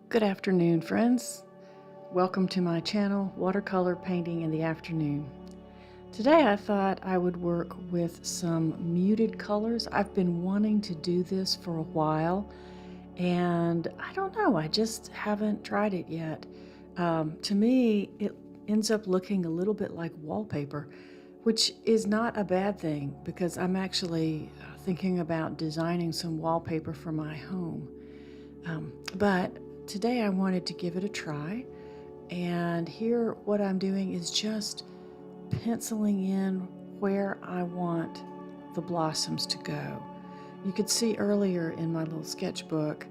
Good afternoon, friends. Welcome to my channel, Watercolor Painting in the Afternoon. Today I thought I would work with some muted colors. I've been wanting to do this for a while, and I don't know, I just haven't tried it yet. To me, it ends up looking a little bit like wallpaper, which is not a bad thing because I'm actually thinking about designing some wallpaper for my home. But today I wanted to give it a try, and here what I'm doing is just penciling in where I want the blossoms to go. You could see earlier in my little sketchbook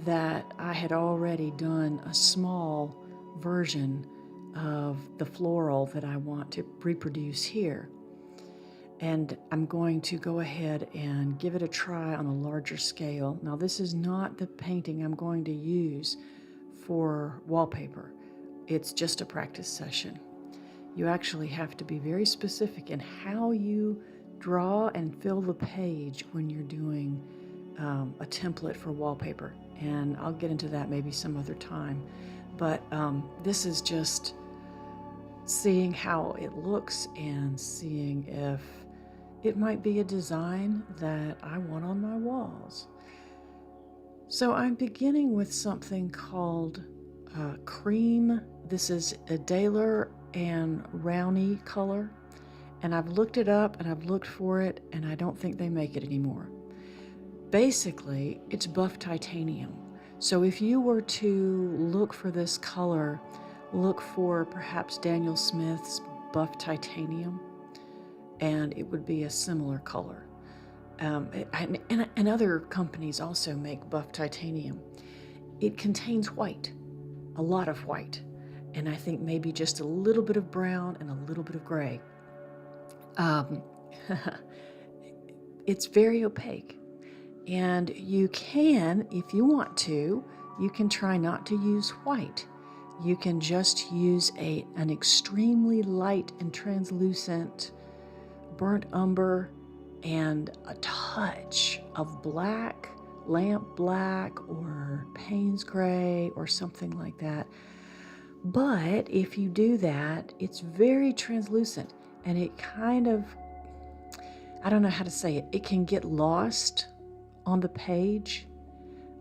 that I had already done a small version of the floral that I want to reproduce here. And I'm going to go ahead and give it a try on a larger scale. Now, this is not the painting I'm going to use for wallpaper. It's just a practice session. You actually have to be very specific in how you draw and fill the page when you're doing a template for wallpaper. And I'll get into that maybe some other time. But this is just seeing how it looks and seeing if it might be a design that I want on my walls. So I'm beginning with something called cream. This is a Daler and Rowney color, and I've looked it up and I've looked for it, and I don't think they make it anymore. Basically, it's buff titanium. So if you were to look for this color, look for perhaps Daniel Smith's buff titanium, and it would be a similar color. And other companies also make buff titanium. It contains white, a lot of white, and I think maybe just a little bit of brown and a little bit of gray. It's very opaque, and you can, if you want to, you can try not to use white. You can just use an extremely light and translucent burnt umber and a touch of black, lamp black or Payne's gray or something like that. But if you do that, it's very translucent, and it kind of, I don't know how to say it, it can get lost on the page.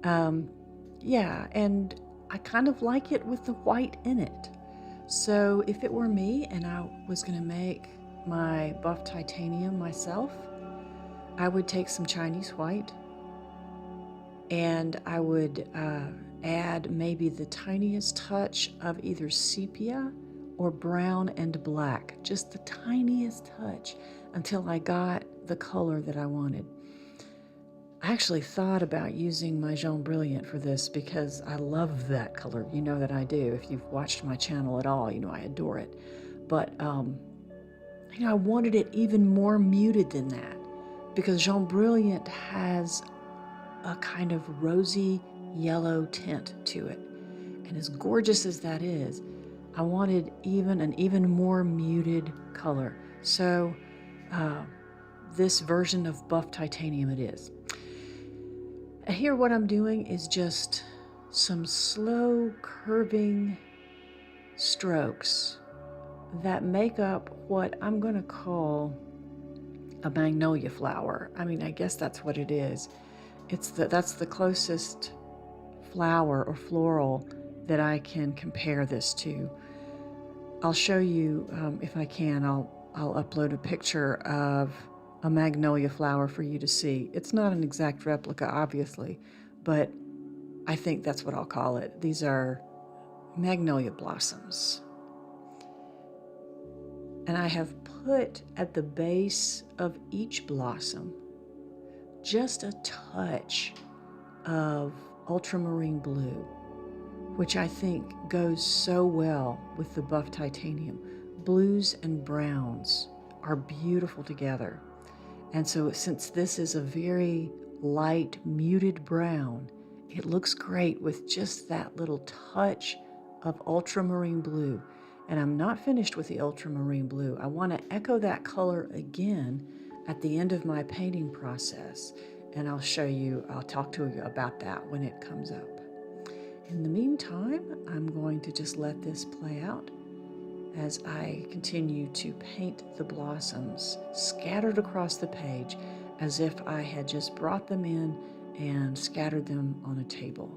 Yeah, and I kind of like it with the white in it. So if it were me and I was going to make my buff titanium myself, I would take some Chinese white, and I would add maybe the tiniest touch of either sepia or brown and black, just the tiniest touch, until I got the color that I wanted. I actually thought about using my Jaune Brilliant for this because I love that color. You know that I do. If you've watched my channel at all, you know I adore it. But I wanted it even more muted than that, because Jaune Brilliant has a kind of rosy yellow tint to it. And as gorgeous as that is, I wanted an even more muted color. So this version of buff titanium it is. And here what I'm doing is just some slow curving strokes that make up what I'm going to call a magnolia flower. I mean, I guess that's what it is. That's the closest flower or floral that I can compare this to. I'll show you if I can. I'll upload a picture of a magnolia flower for you to see. It's not an exact replica, obviously, but I think that's what I'll call it. These are magnolia blossoms. And I have put at the base of each blossom just a touch of ultramarine blue, which I think goes so well with the buff titanium. Blues and browns are beautiful together. And so since this is a very light, muted brown, it looks great with just that little touch of ultramarine blue. And I'm not finished with the ultramarine blue. I want to echo that color again at the end of my painting process. And I'll talk to you about that when it comes up. In the meantime, I'm going to just let this play out as I continue to paint the blossoms scattered across the page as if I had just brought them in and scattered them on a table.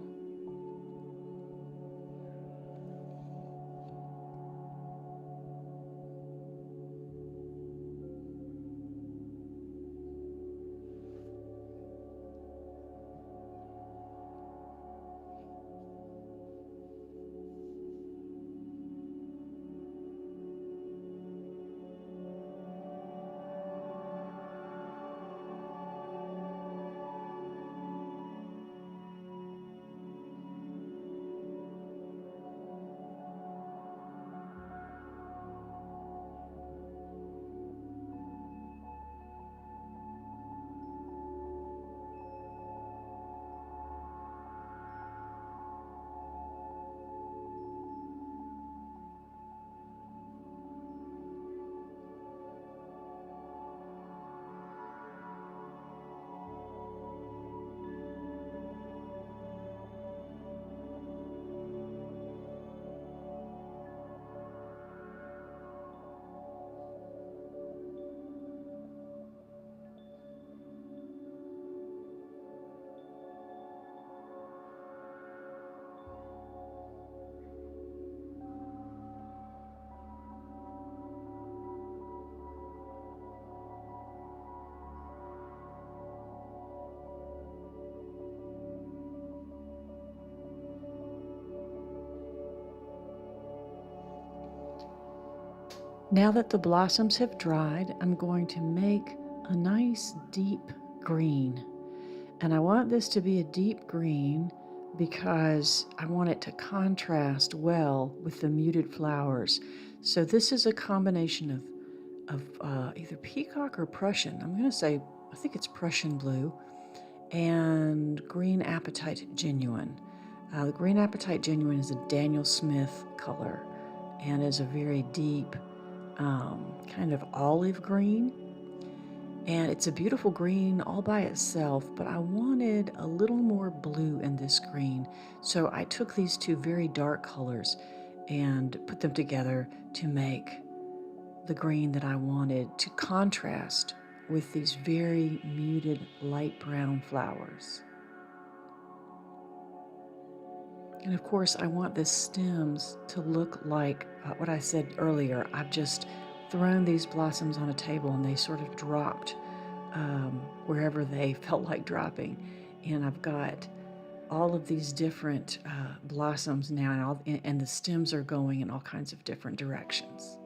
Now that the blossoms have dried, I'm going to make a nice deep green. And I want this to be a deep green because I want it to contrast well with the muted flowers. So this is a combination of either peacock or Prussian. I'm going to say, I think it's Prussian blue and green apatite genuine. The green apatite genuine is a Daniel Smith color and is a very deep kind of olive green. And it's a beautiful green all by itself, but I wanted a little more blue in this green. So I took these two very dark colors and put them together to make the green that I wanted to contrast with these very muted light brown flowers. And of course, I want the stems to look like what I said earlier. I've just thrown these blossoms on a table and they sort of dropped wherever they felt like dropping. And I've got all of these different blossoms now, and the stems are going in all kinds of different directions.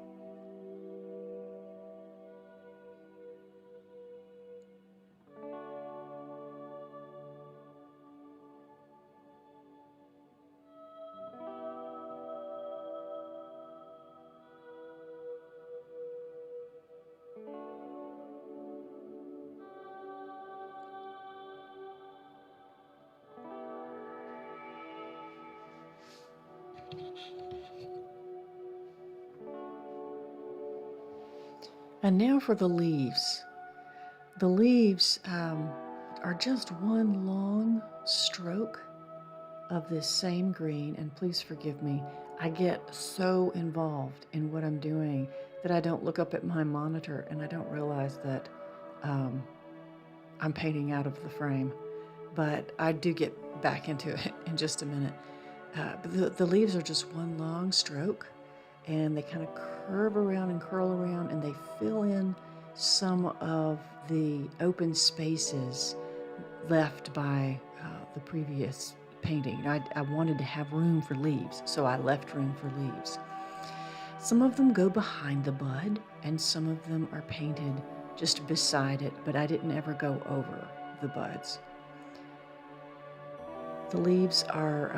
And now for the leaves. The leaves are just one long stroke of this same green, and please forgive me, I get so involved in what I'm doing that I don't look up at my monitor and I don't realize that I'm painting out of the frame, but I do get back into it in just a minute. But the leaves are just one long stroke, and they kind of curve around and curl around, and they fill in some of the open spaces left by the previous painting. I wanted to have room for leaves, so I left room for leaves. Some of them go behind the bud, and some of them are painted just beside it, but I didn't ever go over the buds. The leaves are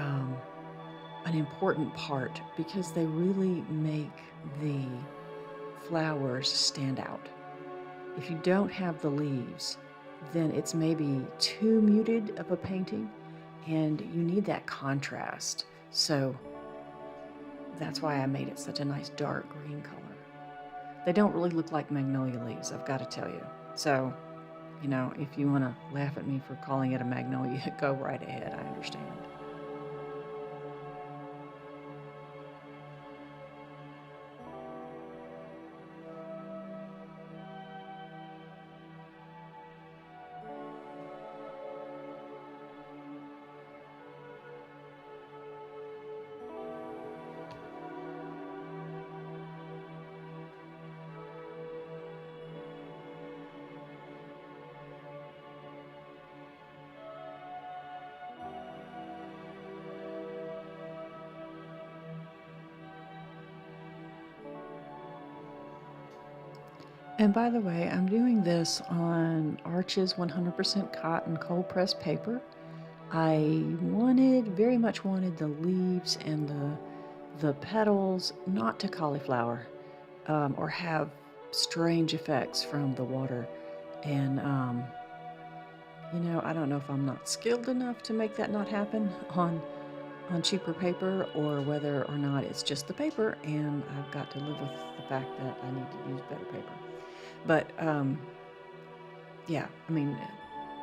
an important part because they really make the flowers stand out. If you don't have the leaves, then it's maybe too muted of a painting, and you need that contrast. So that's why I made it such a nice dark green color. They don't really look like magnolia leaves, I've got to tell you. So, you know, if you want to laugh at me for calling it a magnolia, go right ahead, I understand. And by the way, I'm doing this on Arches 100% cotton cold pressed paper. I very much wanted the leaves and the petals not to cauliflower or have strange effects from the water. And, I don't know if I'm not skilled enough to make that not happen on cheaper paper, or whether or not it's just the paper and I've got to live with the fact that I need to use better paper. But yeah, I mean,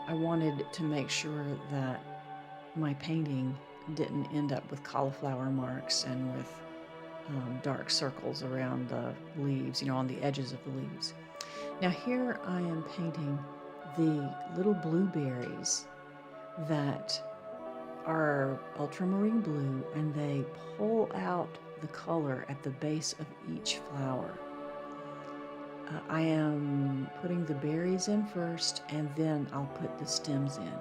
I wanted to make sure that my painting didn't end up with cauliflower marks and with dark circles around the leaves, on the edges of the leaves. Now here I am painting the little blueberries that are ultramarine blue, and they pull out the color at the base of each flower. I am putting the berries in first, and then I'll put the stems in.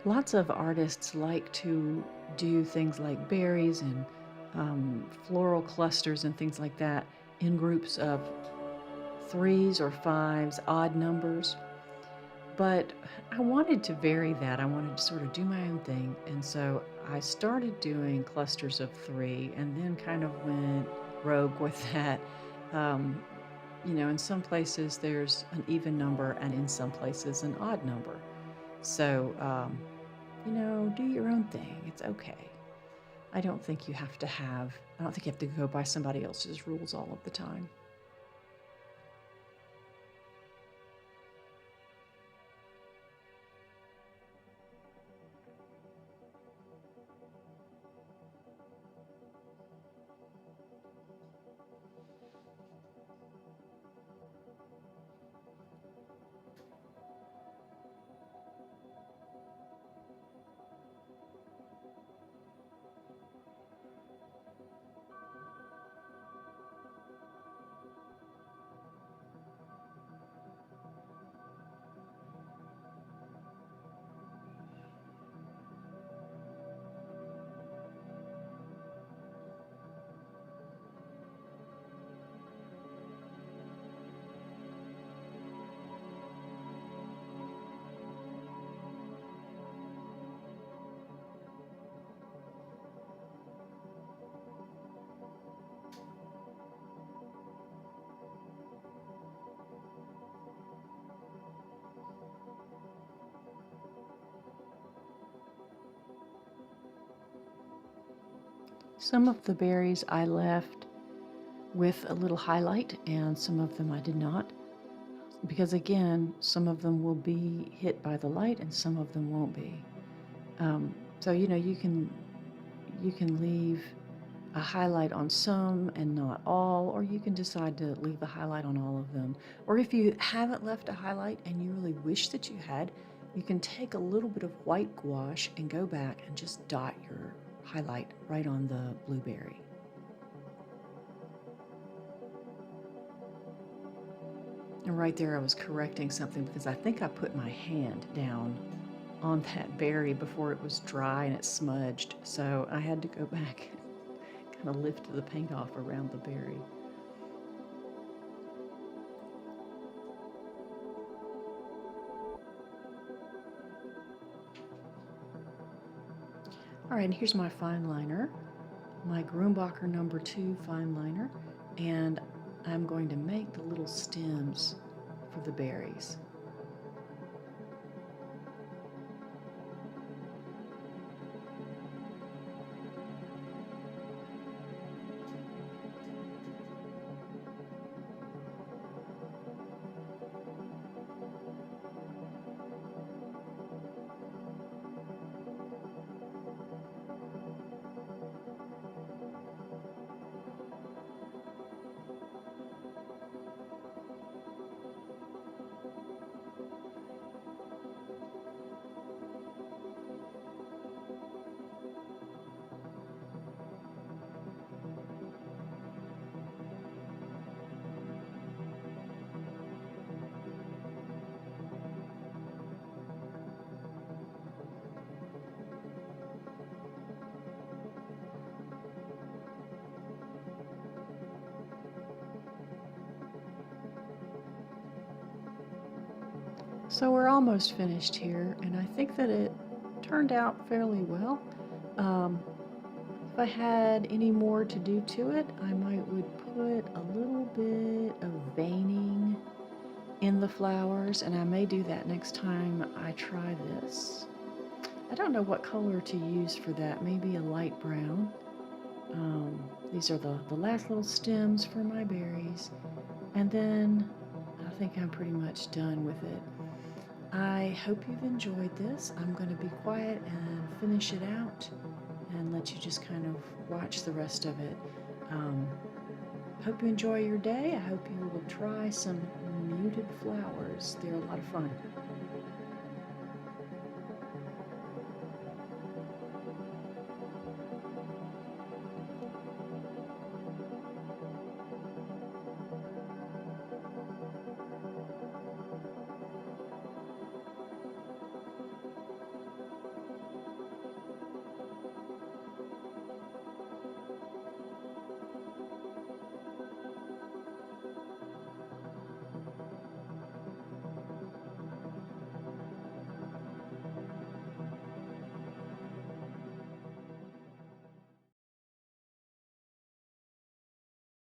Lots of artists like to do things like berries and floral clusters and things like that in groups of 3s or 5s, odd numbers. But I wanted to vary that. I wanted to sort of do my own thing. And so I started doing clusters of 3 and then kind of went rogue with that. In some places there's an even number, and in some places an odd number. So, do your own thing. It's okay. I don't think you have to go by somebody else's rules all of the time. Some of the berries I left with a little highlight, and some of them I did not, because again, some of them will be hit by the light and some of them won't be. So you can leave a highlight on some and not all, or you can decide to leave a highlight on all of them. Or if you haven't left a highlight and you really wish that you had, you can take a little bit of white gouache and go back and just dot your highlight right on the blueberry. And right there I was correcting something, because I think I put my hand down on that berry before it was dry and it smudged, so I had to go back and kind of lift the paint off around the berry. All right, and here's my fine liner, my Grumbacher number 2 fine liner, and I'm going to make the little stems for the berries. So we're almost finished here, and I think that it turned out fairly well. Um, if I had any more to do to it, I would put a little bit of veining in the flowers, and I may do that next time I try this. I don't know what color to use for that, maybe a light brown. These are the last little stems for my berries, and then I think I'm pretty much done with it. I hope you've enjoyed this. I'm going to be quiet and finish it out and let you just kind of watch the rest of it. Hope you enjoy your day. I hope you will try some muted flowers. They're a lot of fun.